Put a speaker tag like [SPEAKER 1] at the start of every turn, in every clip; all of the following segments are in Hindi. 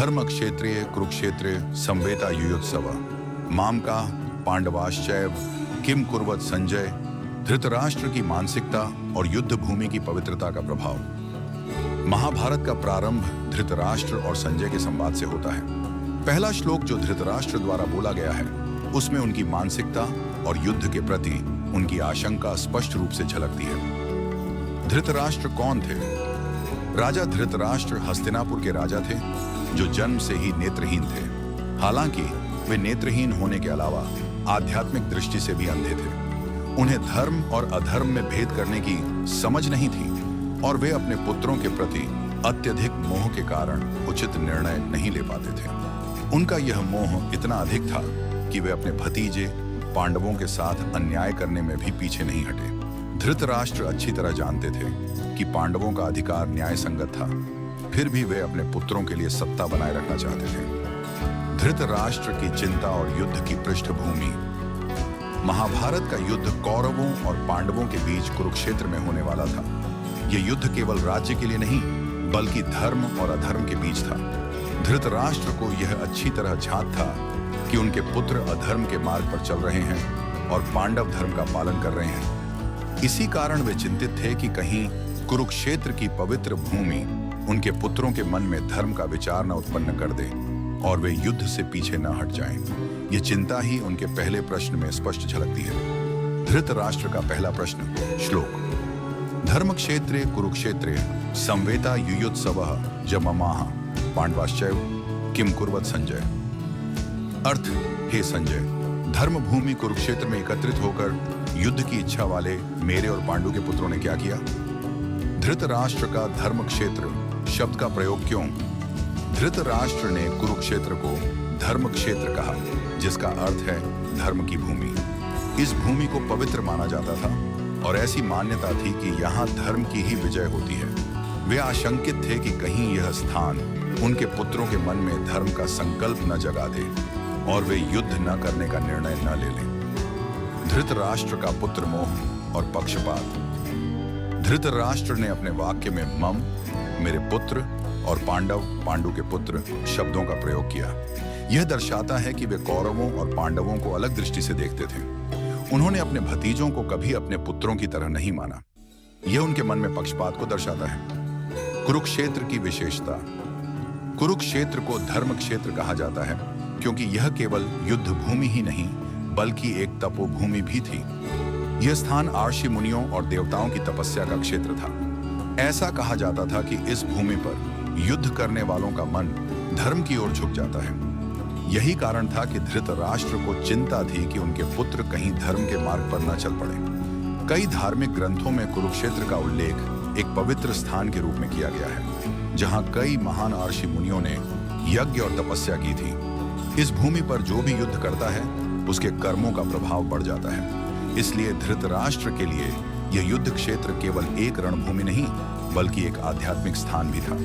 [SPEAKER 1] धर्म क्षेत्रीय कुरुक्षेत्रे संवेता युयुत्सव माम का पांडवाश्चैव किम कुर्वत संजय। धृतराष्ट्र की मानसिकता और युद्ध भूमि की पवित्रता का प्रभाव। महाभारत का प्रारंभ धृतराष्ट्र और संजय के संवाद से होता है। पहला श्लोक जो धृतराष्ट्र द्वारा बोला गया है उसमें उनकी मानसिकता और युद्ध के प्रति उनकी आशंका स्पष्ट रूप से झलकती है। धृतराष्ट्र कौन थे? राजा धृतराष्ट्र हस्तिनापुर के राजा थे जो जन्म से ही नेत्रहीन थे। हालांकि वे नेत्रहीन होने के अलावा आध्यात्मिक दृष्टि से भी अंधे थे। उन्हें धर्म और अधर्म में भेद करने की समझ नहीं थी और वे अपने पुत्रों के प्रति अत्यधिक मोह के कारण उचित निर्णय नहीं ले पाते थे। उनका यह मोह इतना अधिक था कि वे अपने भतीजे पांडवों के साथ अन्याय करने में भी पीछे नहीं हटे। धृतराष्ट्र अच्छी तरह जानते थे कि पांडवों का अधिकार न्याय संगत था, फिर भी वे अपने पुत्रों के लिए सत्ता बनाए रखना चाहते थे। धृतराष्ट्र की चिंता और युद्ध की पृष्ठभूमि। महाभारत का युद्ध कौरवों और पांडवों के बीच कुरुक्षेत्र में होने वाला था। यह युद्ध केवल राज्य के लिए नहीं बल्कि धर्म और अधर्म के बीच था। धृतराष्ट्र को यह अच्छी तरह झांक था कि उनके पुत्र अधर्म के मार्ग पर चल रहे हैं और पांडव धर्म का पालन कर रहे हैं। इसी कारण वे चिंतित थे कि कहीं कुरुक्षेत्र की पवित्र भूमि उनके पुत्रों के मन में धर्म का विचार न उत्पन्न कर दे और वे युद्ध से पीछे न हट जाएं। ये चिंता ही उनके पहले प्रश्न में स्पष्ट झलकती है। धृतराष्ट्र का पहला प्रश्न। श्लोक। धर्म क्षेत्रे कुरुक्षेत्रे संवेता युयुत्सवः जममाह पांडवाश्चैव किम कुर्वत संजय। अर्थ, हे संजय, धर्म भूमि कुरुक्षेत्र में एकत्रित होकर युद्ध की इच्छा वाले मेरे और पांडु के पुत्रों ने क्या किया? धृतराष्ट्र का धर्म क्षेत्र शब्द का प्रयोग क्यों? धृतराष्ट्र ने कुरुक्षेत्र को धर्म क्षेत्र कहा, जिसका अर्थ है धर्म की भूमि। इस भूमि को पवित्र माना जाता था और ऐसी मान्यता थी कि यहाँ धर्म की ही विजय होती है। वे आशंकित थे कि कहीं यह स्थान उनके पुत्रों के मन में धर्म का संकल्प न जगा दे और वे युद्ध न करने का निर्णय न ले लें। धृतराष्ट्र का पुत्र मोह और पक्षपात। धृतराष्ट्र ने अपने वाक्य में मम, मेरे पुत्र, और पांडव, पांडु के पुत्र शब्दों का प्रयोग किया। यह दर्शाता है कि वे कौरवों और पांडवों को अलग दृष्टि से देखते थे। उन्होंने अपने भतीजों को कभी अपने पुत्रों की तरह नहीं माना। यह उनके मन में पक्षपात को दर्शाता है। कुरुक्षेत्र की विशेषता। कुरुक्षेत्र को धर्म क्षेत्र कहा जाता है क्योंकि यह केवल युद्ध भूमि ही नहीं बल्कि एक तपोभूमि भी थी। यह स्थान आर्षि मुनियों और देवताओं की तपस्या का क्षेत्र था। ऐसा कहा जाता था कि इस भूमि पर युद्ध करने वालों का मन धर्म की ओर झुक जाता है। यही कारण था कि धृतराष्ट्र को चिंता थी कि उनके पुत्र कहीं धर्म के मार्ग पर न चल पड़े। कई धार्मिक ग्रंथों में कुरुक्षेत्र का उल्लेख एक पवित्र स्थान के रूप में किया गया है, जहां कई महान आर्षि मुनियों ने यज्ञ और तपस्या की थी। इस भूमि पर जो भी युद्ध करता है उसके कर्मों का प्रभाव बढ़ जाता है। इसलिए धृतराष्ट्र के लिए यह युद्ध क्षेत्र केवल एक रणभूमि नहीं बल्कि एक आध्यात्मिक स्थान भी था।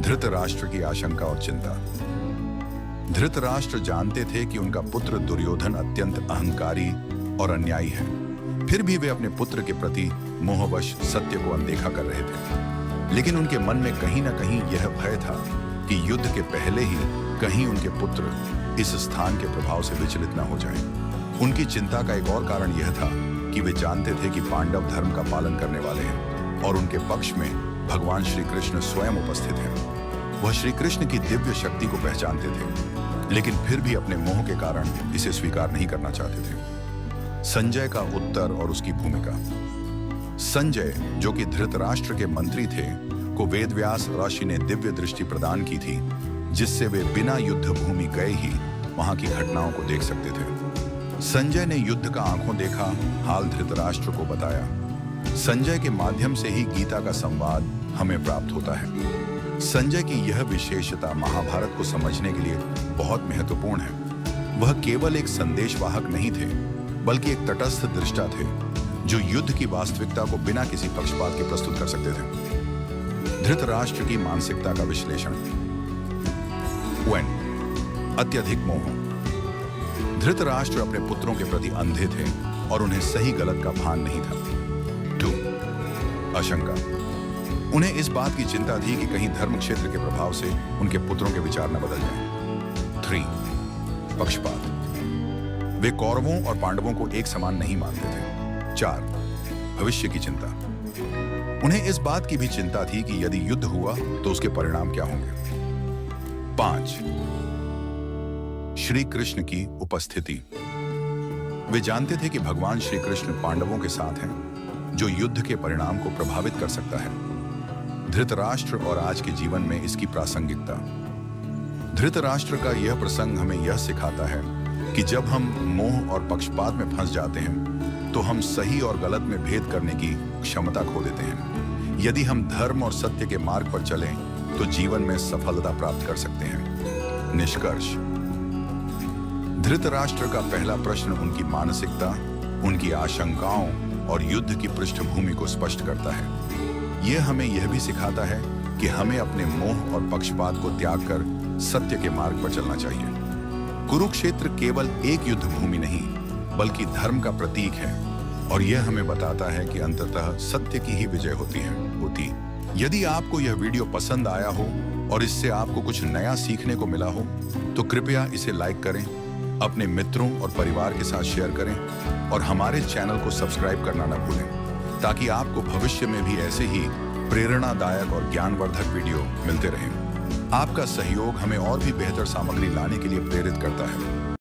[SPEAKER 1] धृतराष्ट्र की आशंका और चिंता। धृतराष्ट्र जानते थे कि उनका पुत्र दुर्योधन अत्यंत अहंकारी और अन्यायी है। फिर भी वे अपने पुत्र के प्रति मोहवश सत्य को अनदेखा कर रहे थे। लेकिन उनके मन में कहीं ना कहीं यह भय था कि युद्ध के पहले ही कहीं उनके पुत्र इस स्थान के प्रभाव से विचलित न हो जाएं। उनकी चिंता का एक और कारण यह था कि वे जानते थे कि पांडव धर्म का पालन करने वाले हैं और उनके पक्ष में भगवान श्री कृष्ण स्वयं उपस्थित हैं। वह श्री कृष्ण की दिव्य शक्ति को पहचानते थे, लेकिन फिर भी अपने मोह के कारण इसे स्वीकार नहीं करना चाहते थे। संजय का उत्तर और उसकी भूमिका। संजय, जो कि धृतराष्ट्र के मंत्री थे, को वेदव्यास ऋषि ने दिव्य दृष्टि प्रदान की थी, जिससे वे बिना युद्ध भूमि गए ही वहां की घटनाओं को देख सकते थे। संजय ने युद्ध का आंखों देखा हाल धृतराष्ट्र को बताया। संजय के माध्यम से ही गीता का संवाद हमें प्राप्त होता है। संजय की यह विशेषता महाभारत को समझने के लिए बहुत महत्वपूर्ण है। वह केवल एक संदेशवाहक नहीं थे बल्कि एक तटस्थ दृष्टा थे जो युद्ध की वास्तविकता को बिना किसी पक्षपात के प्रस्तुत कर सकते थे। धृतराष्ट्र की मानसिकता का विश्लेषण। 1. अत्यधिक मोह। धृतराष्ट्र अपने पुत्रों के प्रति अंधे थे और उन्हें सही गलत का भान नहीं था। 2. आशंका। उन्हें इस बात की चिंता थी कि कहीं धर्म क्षेत्र के प्रभाव से उनके पुत्रों के विचार न बदल जाएं। 3. पक्षपात। वे कौरवों और पांडवों को एक समान नहीं मानते थे। 4. भविष्य की चिंता। उन्हें इस बात की भी चिंता थी कि यदि युद्ध हुआ तो उसके परिणाम क्या होंगे। 5. श्री कृष्ण की उपस्थिति। वे जानते थे कि भगवान श्री कृष्ण पांडवों के साथ हैं, जो युद्ध के परिणाम को प्रभावित कर सकता है। धृतराष्ट्र और आज के जीवन में इसकी प्रासंगिकता। धृतराष्ट्र का यह प्रसंग हमें यह सिखाता है कि जब हम मोह और पक्षपात में फंस जाते हैं तो हम सही और गलत में भेद करने की क्षमता खो देते हैं। यदि हम धर्म और सत्य के मार्ग पर चलें तो जीवन में सफलता प्राप्त कर सकते हैं। निष्कर्ष। धृतराष्ट्र का पहला प्रश्न उनकी मानसिकता, उनकी आशंकाओं और युद्ध की पृष्ठभूमि को स्पष्ट करता है। यह हमें यह भी सिखाता है कि हमें अपने मोह और पक्षपात को त्याग कर सत्य के मार्ग पर चलना चाहिए। कुरुक्षेत्र केवल एक युद्ध भूमि नहीं बल्कि धर्म का प्रतीक है और यह हमें बताता है कि अंततः सत्य की ही विजय होती। यदि आपको यह वीडियो पसंद आया हो और इससे आपको कुछ नया सीखने को मिला हो तो कृपया इसे लाइक करें, अपने मित्रों और परिवार के साथ शेयर करें और हमारे चैनल को सब्सक्राइब करना न भूलें ताकि आपको भविष्य में भी ऐसे ही प्रेरणादायक और ज्ञानवर्धक वीडियो मिलते रहें। आपका सहयोग हमें और भी बेहतर सामग्री लाने के लिए प्रेरित करता है।